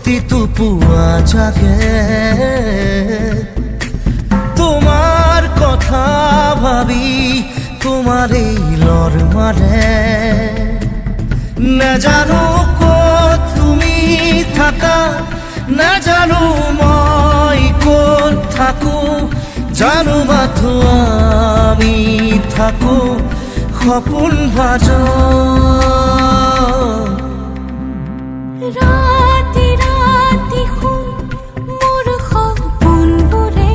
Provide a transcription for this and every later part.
প্ৰতিটো পুৱা জাগে তোমাৰ কথা ভাবি তোমাৰ এই লৰ মাৰে নাজানো ক'ত তুমি থাকা নাজানো মই ক'ত থাকো জানো মাথো আমি থাকো সপোন ভাজ ৰাতি ৰাতি শুন মোৰ সপোনবোৰে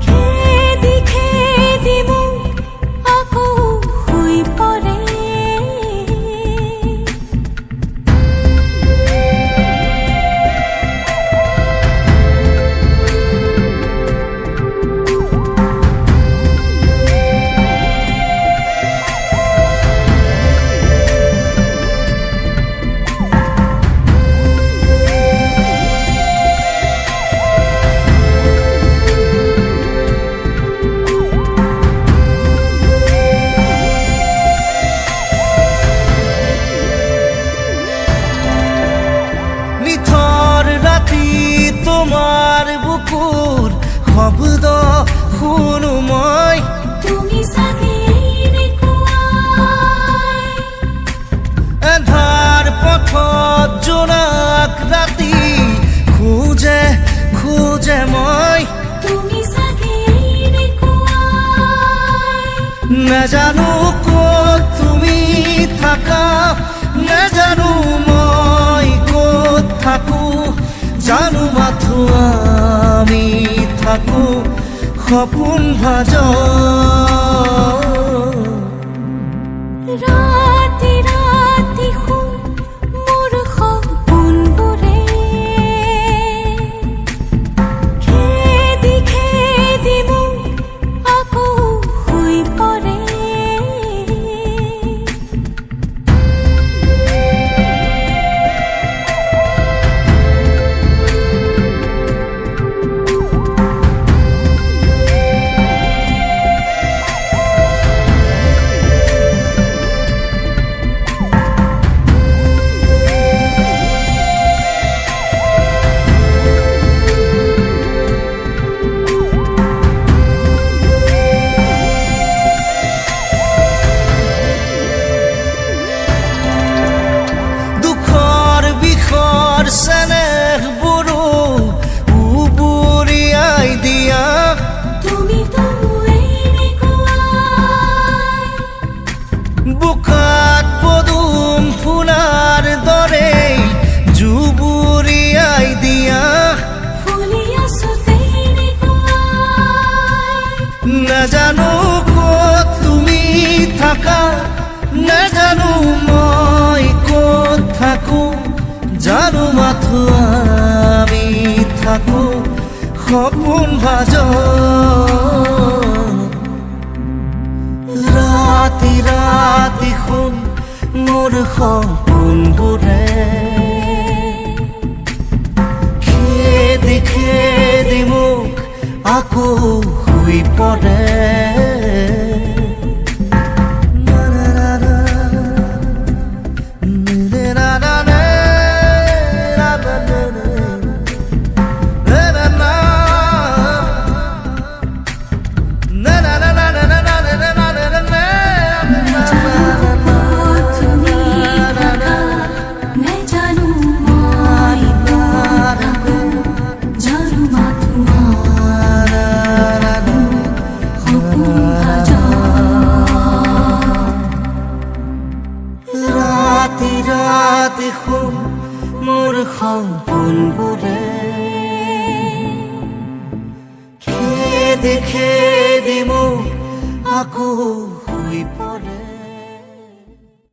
খেদি খেদি মোক আকৌ শুই পৰে তোমাৰ বুকুৰ শব্দ শুনো মই তুমি চাগে এন্ধাৰ পথত জোনাক ৰাতি খোজে খোজে মই তুমি চাগে নাজানো ক'ত তুমি থাকা নাজানো মই ক'ত থাকো জানো মাথো আমি থাকো সপোন ভাজ ৰাতি ৰাতি শুন মোৰ সপোনবোৰে খেদি খেদি মোক আকৌ শুই পৰে চেনেহবোৰো উবুৰিয়াই দিয়া তুমি তো বোকাত পদুম ফুলাৰ দৰে জুবুৰিয়াই দিয়া ফুলি আছো নাজানো ক'ত তুমি থাকা নাজানো মই ক'ত থাকো জানো মাথো আমি থাকো সপোন ভাজ ৰাতি ৰাতি শুন মোৰ সপোনবোৰে খেদি খেদি মোক আকৌ শুই পৰে দেখোন মোৰ সপোনবোৰে খেদি খেদি মোক আকৌ